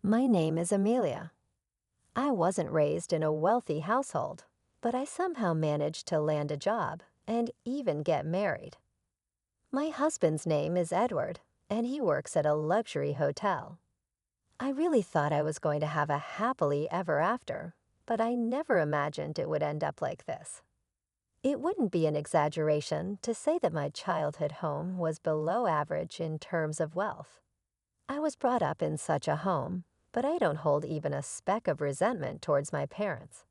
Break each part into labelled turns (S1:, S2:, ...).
S1: My name is Amelia. I wasn't raised in a wealthy household, but I somehow managed to land a job and even get married. My husband's name is Edward, and he works at a luxury hotel. I really thought I was going to have a happily ever after, but I never imagined it would end up like this. It wouldn't be an exaggeration to say that my childhood home was below average in terms of wealth. I was brought up in such a home, but I don't hold even a speck of resentment towards my parents.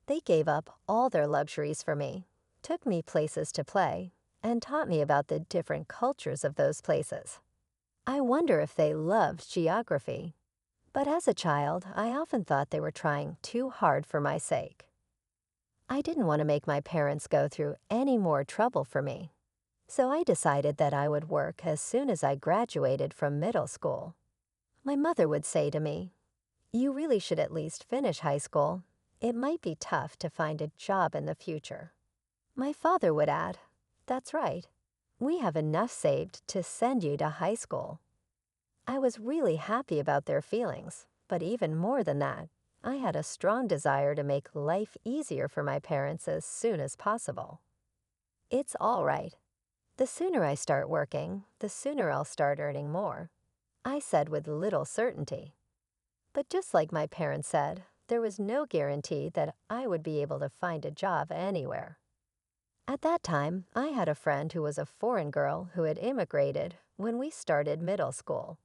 S1: They gave up all their luxuries for me, took me places to play, and taught me about the different cultures of those places. I wonder if they loved geography, but as a child, I often thought they were trying too hard for my sake. I didn't want to make my parents go through any more trouble for me, so I decided that I would work as soon as I graduated from middle school. My mother would say to me, "You really should at least finish high school. It might be tough to find a job in the future." My father would add, "That's right. We have enough saved to send you to high school." I was really happy about their feelings, but even more than that, I had a strong desire to make life easier for my parents as soon as possible. It's all right. The sooner I start working, the sooner I'll start earning more, I said with little certainty. But just like my parents said, there was no guarantee that I would be able to find a job anywhere. At that time, I had a friend who was a foreign girl who had immigrated when we started middle school.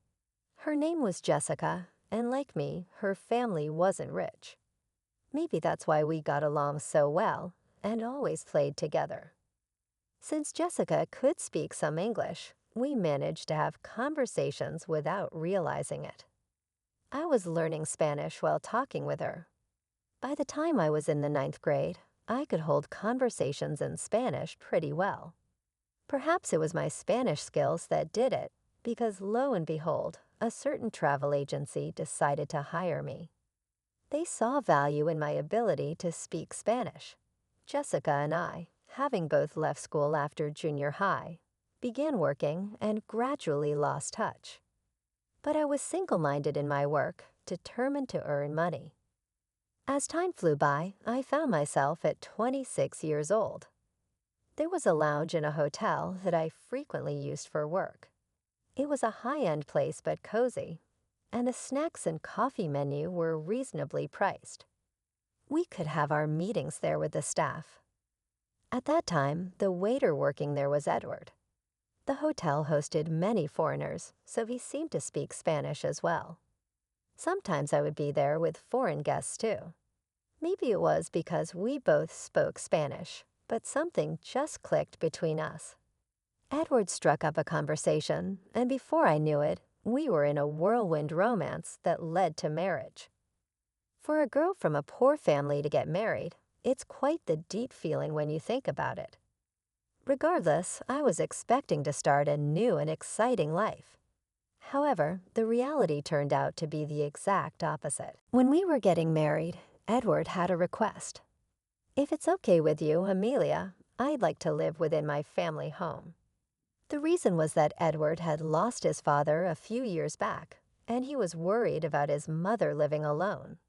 S1: Her name was Jessica, and like me, her family wasn't rich. Maybe that's why we got along so well and always played together. Since Jessica could speak some English, we managed to have conversations without realizing it. I was learning Spanish while talking with her. By the time I was in the ninth grade, I could hold conversations in Spanish pretty well. Perhaps it was my Spanish skills that did it, because lo and behold, a certain travel agency decided to hire me. They saw value in my ability to speak Spanish. Jessica and I, having both left school after junior high, began working and gradually lost touch. But I was single-minded in my work, determined to earn money. As time flew by, I found myself at 26 years old. There was a lounge in a hotel that I frequently used for work. It was a high-end place but cozy, and the snacks and coffee menu were reasonably priced. We could have our meetings there with the staff. At that time, the waiter working there was Edward. The hotel hosted many foreigners, so he seemed to speak Spanish as well. Sometimes I would be there with foreign guests too. Maybe it was because we both spoke Spanish, but something just clicked between us. Edward struck up a conversation, and before I knew it, we were in a whirlwind romance that led to marriage. For a girl from a poor family to get married, it's quite the deep feeling when you think about it. Regardless, I was expecting to start a new and exciting life. However, the reality turned out to be the exact opposite. When we were getting married, Edward had a request. "If it's okay with you, Amelia, I'd like to live within my family home." The reason was that Edward had lost his father a few years back, and he was worried about his mother living alone.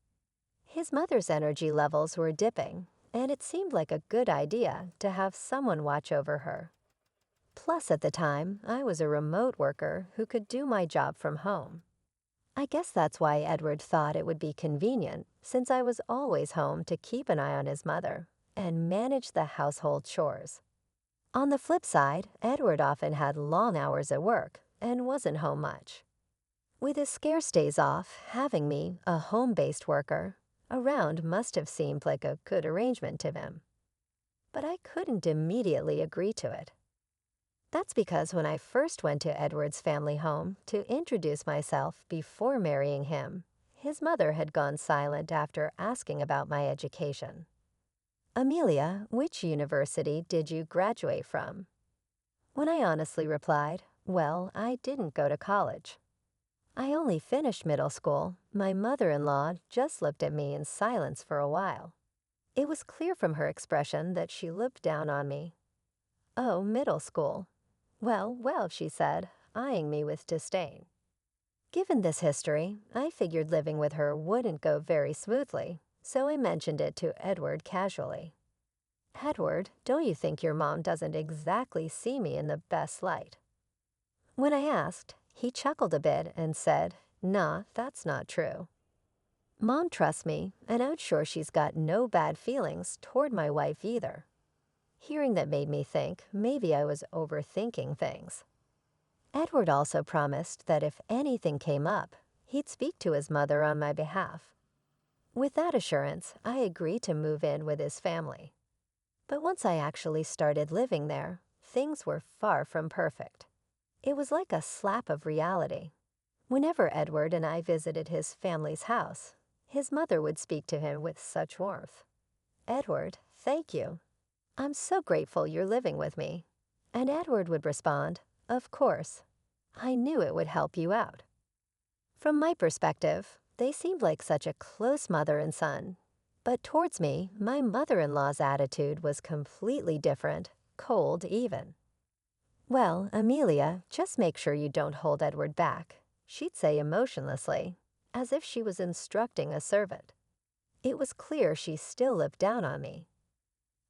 S1: His mother's energy levels were dipping, and it seemed like a good idea to have someone watch over her. Plus, at the time, I was a remote worker who could do my job from home. I guess that's why Edward thought it would be convenient, since I was always home to keep an eye on his mother and manage the household chores. On the flip side, Edward often had long hours at work and wasn't home much. With his scarce days off, having me, a home-based worker, around must have seemed like a good arrangement to him. But I couldn't immediately agree to it. That's because when I first went to Edward's family home to introduce myself before marrying him, his mother had gone silent after asking about my education. "Amelia, which university did you graduate from?" When I honestly replied, "Well, I didn't go to college. I only finished middle school," my mother-in-law just looked at me in silence for a while. It was clear from her expression that she looked down on me. "Oh, middle school. Well, well," she said, eyeing me with disdain. Given this history, I figured living with her wouldn't go very smoothly, so I mentioned it to Edward casually. "Edward, don't you think your mom doesn't exactly see me in the best light?" When I asked, he chuckled a bit and said, "Nah, that's not true. Mom trusts me, and I'm sure she's got no bad feelings toward my wife either." Hearing that made me think maybe I was overthinking things. Edward also promised that if anything came up, he'd speak to his mother on my behalf. With that assurance, I agreed to move in with his family. But once I actually started living there, things were far from perfect. It was like a slap of reality. Whenever Edward and I visited his family's house, his mother would speak to him with such warmth. "Edward, thank you. I'm so grateful you're living with me." And Edward would respond, "Of course. I knew it would help you out." From my perspective, they seemed like such a close mother and son. But towards me, my mother-in-law's attitude was completely different, cold even. "Well, Amelia, just make sure you don't hold Edward back," she'd say emotionlessly, as if she was instructing a servant. It was clear she still looked down on me.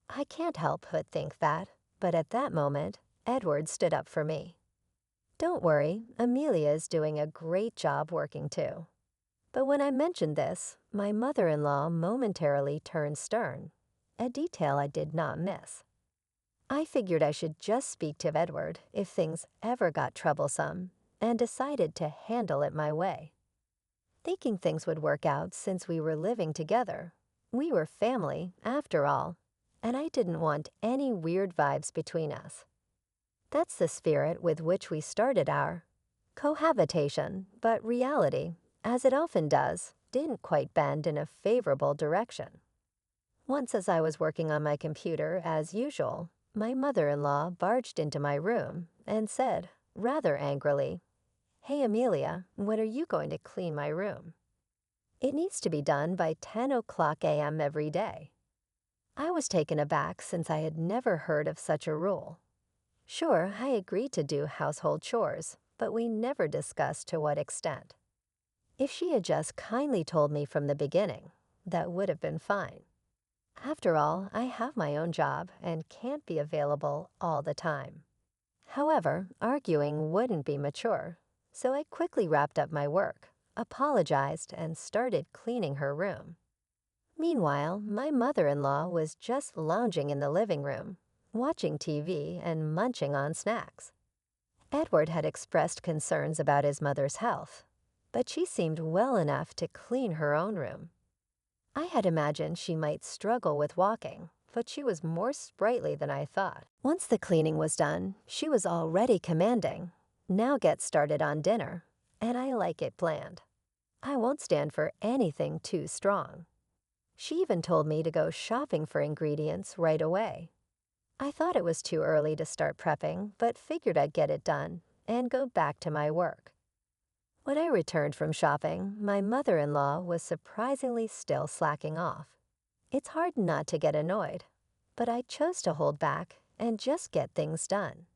S1: I can't help but think that, but at that moment, Edward stood up for me. "Don't worry, Amelia is doing a great job working too." But when I mentioned this, my mother-in-law momentarily turned stern, a detail I did not miss. I figured I should just speak to Edward if things ever got troublesome, and decided to handle it my way. Thinking things would work out since we were living together. We were family, after all, and I didn't want any weird vibes between us. That's the spirit with which we started our cohabitation, but reality, as it often does, didn't quite bend in a favorable direction. Once as I was working on my computer as usual, my mother-in-law barged into my room and said, rather angrily, "Hey Amelia, when are you going to clean my room? It needs to be done by 10 o'clock a.m. every day." I was taken aback since I had never heard of such a rule. Sure, I agreed to do household chores, but we never discussed to what extent. If she had just kindly told me from the beginning, that would have been fine. After all, I have my own job and can't be available all the time. However, arguing wouldn't be mature, so I quickly wrapped up my work, apologized, and started cleaning her room. Meanwhile, my mother-in-law was just lounging in the living room, watching TV and munching on snacks. Edward had expressed concerns about his mother's health, but she seemed well enough to clean her own room. I had imagined she might struggle with walking, but she was more sprightly than I thought. Once the cleaning was done, she was already commanding, "Now get started on dinner," and I like it bland. I won't stand for anything too strong. She even told me to go shopping for ingredients right away. I thought it was too early to start prepping, but figured I'd get it done and go back to my work. When I returned from shopping, my mother-in-law was surprisingly still slacking off. It's hard not to get annoyed, but I chose to hold back and just get things done.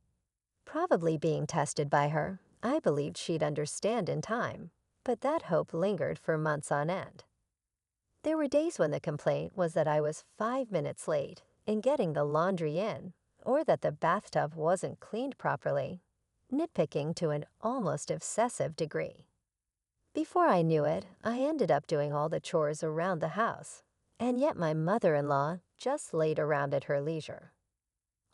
S1: Probably being tested by her, I believed she'd understand in time, but that hope lingered for months on end. There were days when the complaint was that I was 5 minutes late in getting the laundry in, or that the bathtub wasn't cleaned properly, nitpicking to an almost obsessive degree. Before I knew it, I ended up doing all the chores around the house, and yet my mother-in-law just laid around at her leisure.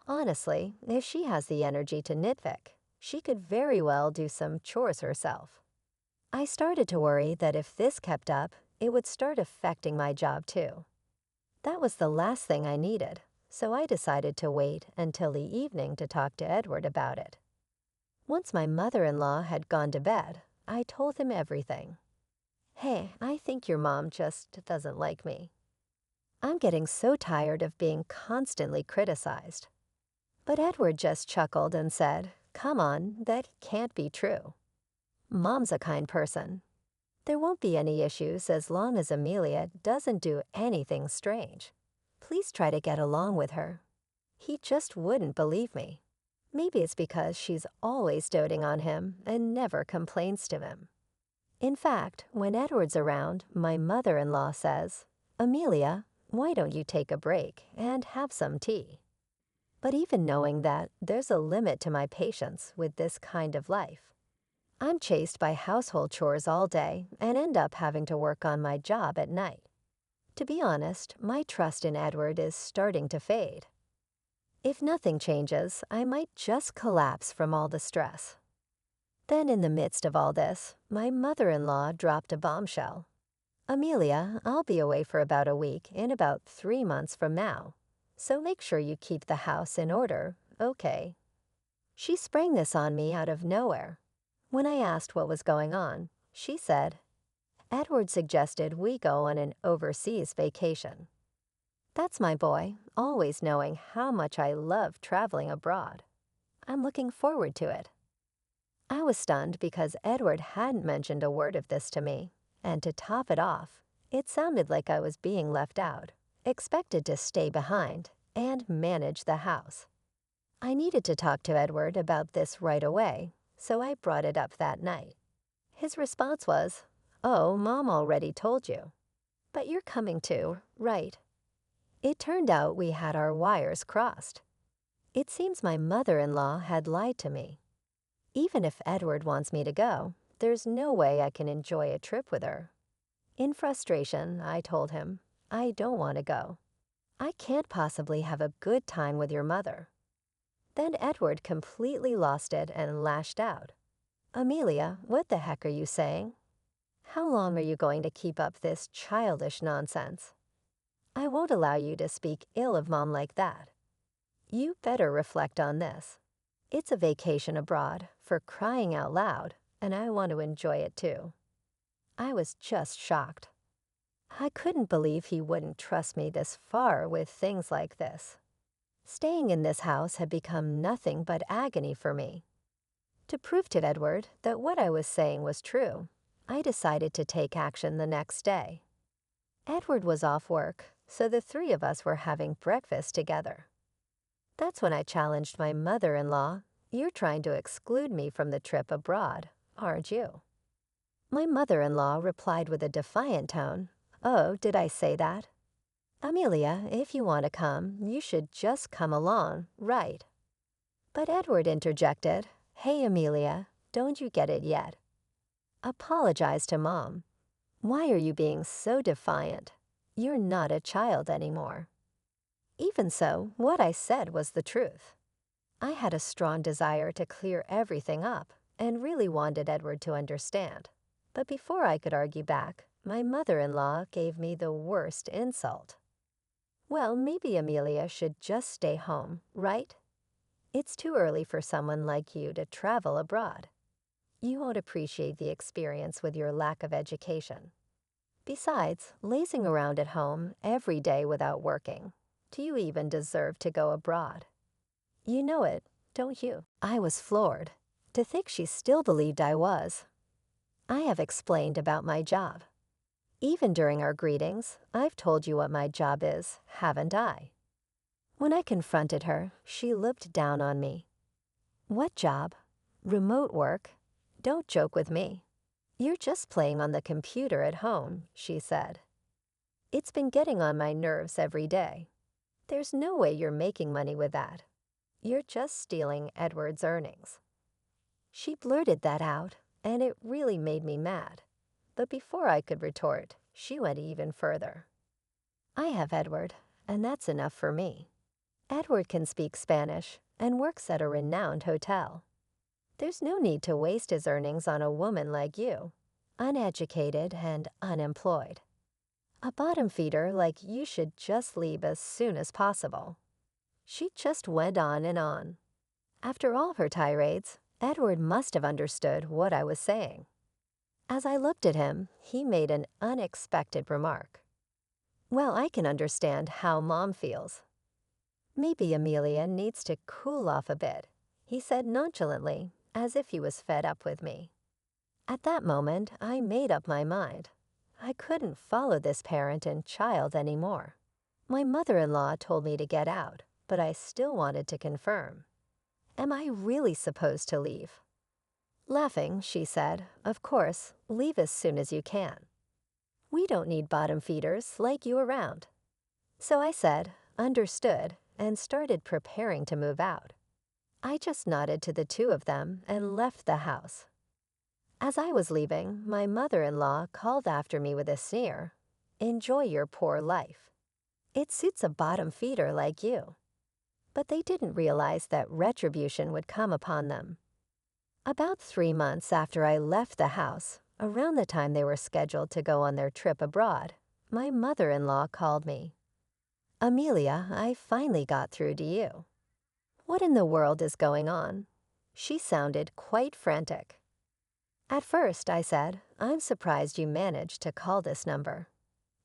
S1: Honestly, if she has the energy to nitpick, she could very well do some chores herself. I started to worry that if this kept up, it would start affecting my job too. That was the last thing I needed, so I decided to wait until the evening to talk to Edward about it. Once my mother-in-law had gone to bed, I told him everything. "Hey, I think your mom just doesn't like me. I'm getting so tired of being constantly criticized." But Edward just chuckled and said, "Come on, that can't be true. Mom's a kind person. There won't be any issues as long as Amelia doesn't do anything strange. Please try to get along with her." He just wouldn't believe me. Maybe it's because she's always doting on him and never complains to him. In fact, when Edward's around, my mother-in-law says, "Amelia, why don't you take a break and have some tea?" But even knowing that, there's a limit to my patience with this kind of life. I'm chased by household chores all day and end up having to work on my job at night. To be honest, my trust in Edward is starting to fade. If nothing changes, I might just collapse from all the stress. Then in the midst of all this, my mother-in-law dropped a bombshell. "Amelia, I'll be away for about a week in about 3 months from now. So make sure you keep the house in order, okay?" She sprang this on me out of nowhere. When I asked what was going on, she said, "Edward suggested we go on an overseas vacation." That's my boy, always knowing how much I love traveling abroad. I'm looking forward to it. I was stunned because Edward hadn't mentioned a word of this to me, and to top it off, it sounded like I was being left out, expected to stay behind, and manage the house. I needed to talk to Edward about this right away, so I brought it up that night. His response was, "Oh, Mom already told you. But you're coming too, right?" It turned out we had our wires crossed. It seems my mother-in-law had lied to me. Even if Edward wants me to go, there's no way I can enjoy a trip with her. In frustration, I told him, "I don't want to go. I can't possibly have a good time with your mother." Then Edward completely lost it and lashed out. "Amelia, what the heck are you saying? How long are you going to keep up this childish nonsense? I won't allow you to speak ill of Mom like that. You better reflect on this. It's a vacation abroad, for crying out loud, and I want to enjoy it too." I was just shocked. I couldn't believe he wouldn't trust me this far with things like this. Staying in this house had become nothing but agony for me. To prove to Edward that what I was saying was true, I decided to take action the next day. Edward was off work, so the three of us were having breakfast together. That's when I challenged my mother-in-law. "You're trying to exclude me from the trip abroad, aren't you?" My mother-in-law replied with a defiant tone, "Oh, did I say that? Amelia, if you want to come, you should just come along, right?" But Edward interjected, "Hey, Amelia, don't you get it yet? Apologize to Mom. Why are you being so defiant? You're not a child anymore." Even so, what I said was the truth. I had a strong desire to clear everything up and really wanted Edward to understand. But before I could argue back, my mother-in-law gave me the worst insult. "Well, maybe Amelia should just stay home, right? It's too early for someone like you to travel abroad. You won't appreciate the experience with your lack of education. Besides, lazing around at home every day without working, do you even deserve to go abroad? You know it, don't you?" I was floored. To think she still believed I was. I have explained about my job. Even during our greetings, I've told you what my job is, haven't I? When I confronted her, she looked down on me. "What job? Remote work? Don't joke with me. You're just playing on the computer at home," she said. "It's been getting on my nerves every day. There's no way you're making money with that. You're just stealing Edward's earnings." She blurted that out, and it really made me mad. But before I could retort, she went even further. "I have Edward, and that's enough for me. Edward can speak Spanish and works at a renowned hotel. There's no need to waste his earnings on a woman like you, uneducated and unemployed. A bottom feeder like you should just leave as soon as possible." She just went on and on. After all her tirades, Edward must have understood what I was saying. As I looked at him, he made an unexpected remark. "Well, I can understand how Mom feels. Maybe Amelia needs to cool off a bit," he said nonchalantly, as if he was fed up with me. At that moment, I made up my mind. I couldn't follow this parent and child anymore. My mother-in-law told me to get out, but I still wanted to confirm. Am I really supposed to leave? Laughing, she said, "Of course, leave as soon as you can. We don't need bottom feeders like you around." So I said, "Understood," and started preparing to move out. I just nodded to the two of them and left the house. As I was leaving, my mother-in-law called after me with a sneer, "Enjoy your poor life. It suits a bottom feeder like you." But they didn't realize that retribution would come upon them. About 3 months after I left the house, around the time they were scheduled to go on their trip abroad, my mother-in-law called me. "Amelia, I finally got through to you. What in the world is going on?" She sounded quite frantic. At first, I said, "I'm surprised you managed to call this number."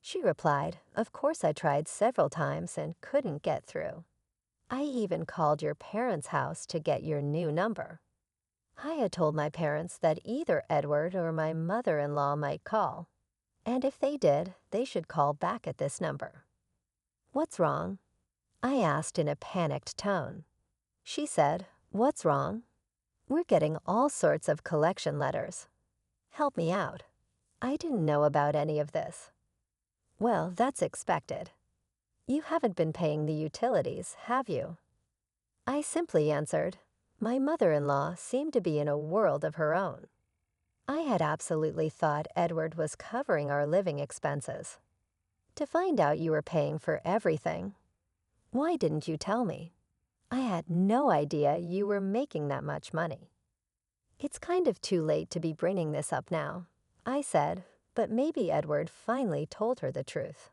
S1: She replied, "Of course I tried several times and couldn't get through. I even called your parents' house to get your new number. I had told my parents that either Edward or my mother-in-law might call, and if they did, they should call back at this number." "What's wrong?" I asked in a panicked tone. She said, "What's wrong? We're getting all sorts of collection letters. Help me out. I didn't know about any of this." "Well, that's expected. You haven't been paying the utilities, have you?" I simply answered. My mother-in-law seemed to be in a world of her own. I had absolutely thought Edward was covering our living expenses. To find out you were paying for everything. Why didn't you tell me? I had no idea you were making that much money. "It's kind of too late to be bringing this up now," I said, but maybe Edward finally told her the truth.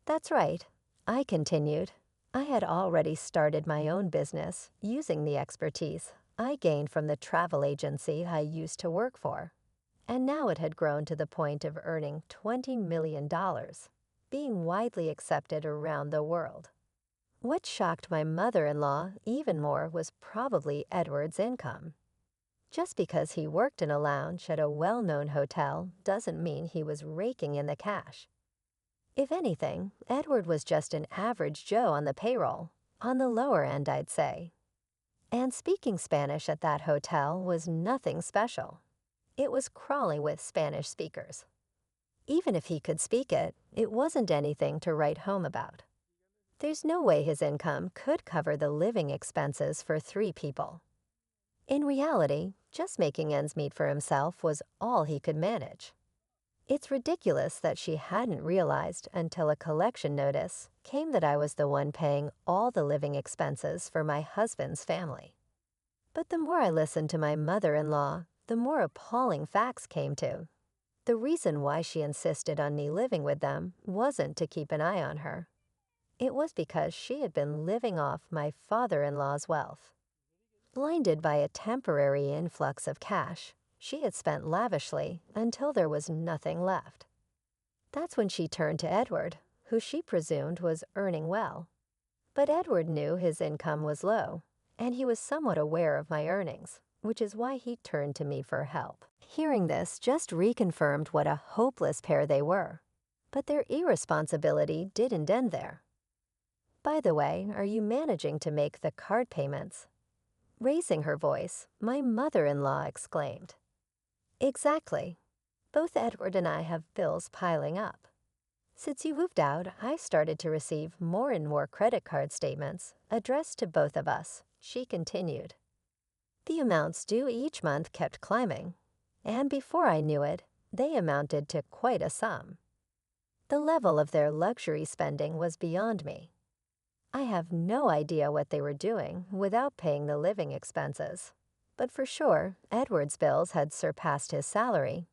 S1: "That's right," I continued. I had already started my own business using the expertise I gained from the travel agency I used to work for, and now it had grown to the point of earning $20 million, being widely accepted around the world. What shocked my mother-in-law even more was probably Edward's income. Just because he worked in a lounge at a well-known hotel doesn't mean he was raking in the cash. If anything, Edward was just an average Joe on the payroll, on the lower end, I'd say. And speaking Spanish at that hotel was nothing special. It was crawling with Spanish speakers. Even if he could speak it, it wasn't anything to write home about. There's no way his income could cover the living expenses for 3 people. In reality, just making ends meet for himself was all he could manage. It's ridiculous that she hadn't realized until a collection notice came that I was the one paying all the living expenses for my husband's family. But the more I listened to my mother-in-law, the more appalling facts came to. The reason why she insisted on me living with them wasn't to keep an eye on her. It was because she had been living off my father-in-law's wealth. Blinded by a temporary influx of cash, she had spent lavishly until there was nothing left. That's when she turned to Edward, who she presumed was earning well. But Edward knew his income was low, and he was somewhat aware of my earnings, which is why he turned to me for help. Hearing this just reconfirmed what a hopeless pair they were. But their irresponsibility didn't end there. "By the way, are you managing to make the card payments?" Raising her voice, my mother-in-law exclaimed. "Exactly. Both Edward and I have bills piling up. Since you moved out, I started to receive more and more credit card statements addressed to both of us," she continued. The amounts due each month kept climbing, and before I knew it, they amounted to quite a sum. The level of their luxury spending was beyond me. I have no idea what they were doing without paying the living expenses, but for sure, Edward's bills had surpassed his salary,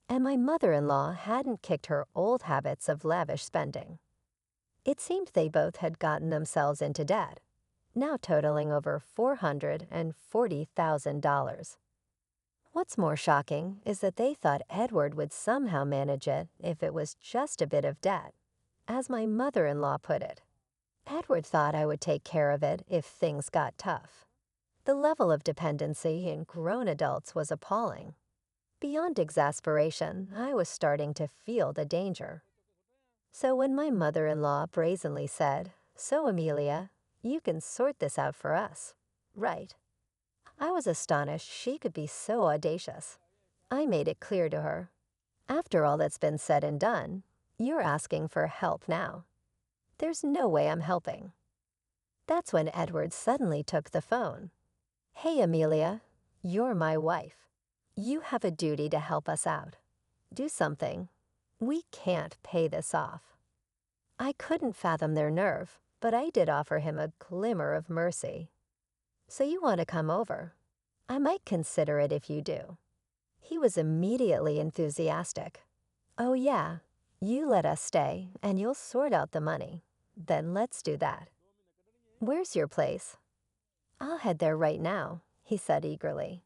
S1: and my mother-in-law hadn't kicked her old habits of lavish spending. It seemed they both had gotten themselves into debt, now totaling over $440,000. What's more shocking is that they thought Edward would somehow manage it if it was just a bit of debt, as my mother-in-law put it. Edward thought I would take care of it if things got tough. The level of dependency in grown adults was appalling. Beyond exasperation, I was starting to feel the danger. So when my mother-in-law brazenly said, "So Amelia, you can sort this out for us, right?" I was astonished she could be so audacious. I made it clear to her. After all that's been said and done, you're asking for help now. There's no way I'm helping. That's when Edward suddenly took the phone. Hey, Amelia, you're my wife. You have a duty to help us out. Do something. We can't pay this off. I couldn't fathom their nerve, but I did offer him a glimmer of mercy. So you want to come over? I might consider it if you do. He was immediately enthusiastic. Oh yeah, you let us stay and you'll sort out the money. Then let's do that. Where's your place? I'll head there right now, he said eagerly.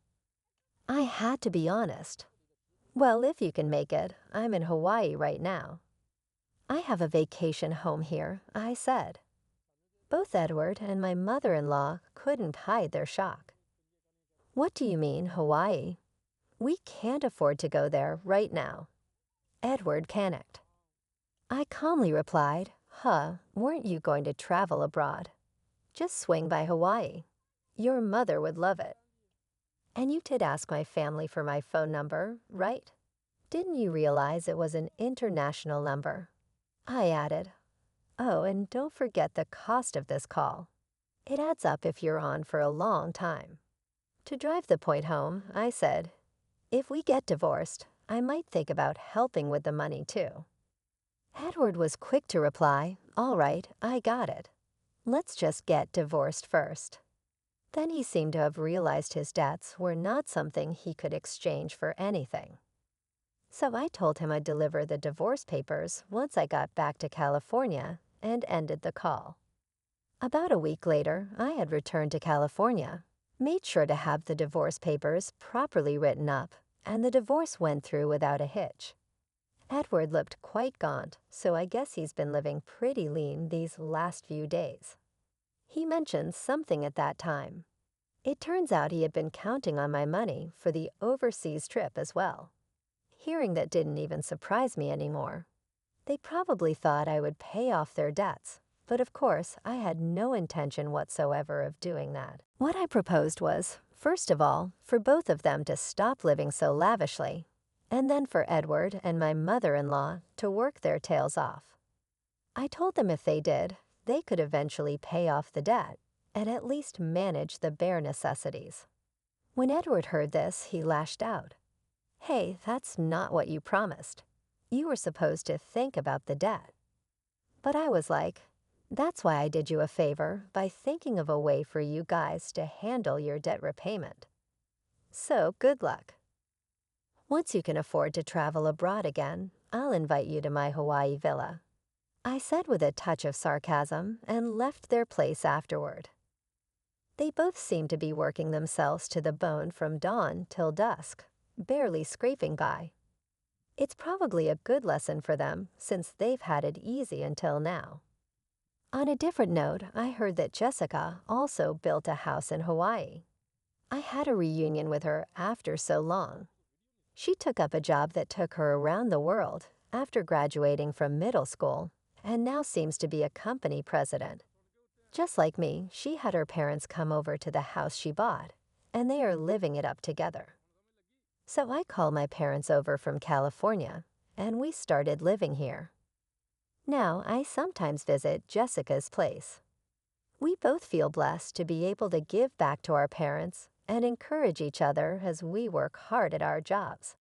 S1: I had to be honest. Well, if you can make it, I'm in Hawaii right now. I have a vacation home here, I said. Both Edward and my mother-in-law couldn't hide their shock. What do you mean, Hawaii? We can't afford to go there right now. Edward panicked. I calmly replied, weren't you going to travel abroad? Just swing by Hawaii. Your mother would love it. And you did ask my family for my phone number, right? Didn't you realize it was an international number? I added, oh, and don't forget the cost of this call. It adds up if you're on for a long time. To drive the point home, I said, if we get divorced, I might think about helping with the money too. Edward was quick to reply, all right, I got it. Let's just get divorced first. Then he seemed to have realized his debts were not something he could exchange for anything. So I told him I'd deliver the divorce papers once I got back to California and ended the call. About a week later, I had returned to California, made sure to have the divorce papers properly written up, and the divorce went through without a hitch. Edward looked quite gaunt, so I guess he's been living pretty lean these last few days. He mentioned something at that time. It turns out he had been counting on my money for the overseas trip as well. Hearing that didn't even surprise me anymore. They probably thought I would pay off their debts, but of course I had no intention whatsoever of doing that. What I proposed was, first of all, for both of them to stop living so lavishly, and then for Edward and my mother-in-law to work their tails off. I told them if they did, they could eventually pay off the debt and at least manage the bare necessities. When Edward heard this, he lashed out. Hey, that's not what you promised. You were supposed to think about the debt. But I was like, that's why I did you a favor by thinking of a way for you guys to handle your debt repayment. So good luck. Once you can afford to travel abroad again, I'll invite you to my Hawaii villa. I said with a touch of sarcasm and left their place afterward. They both seemed to be working themselves to the bone from dawn till dusk, barely scraping by. It's probably a good lesson for them since they've had it easy until now. On a different note, I heard that Jessica also built a house in Hawaii. I had a reunion with her after so long. She took up a job that took her around the world after graduating from middle school and now seems to be a company president. Just like me, she had her parents come over to the house she bought, and they are living it up together. So I called my parents over from California, and we started living here. Now I sometimes visit Jessica's place. We both feel blessed to be able to give back to our parents and encourage each other as we work hard at our jobs.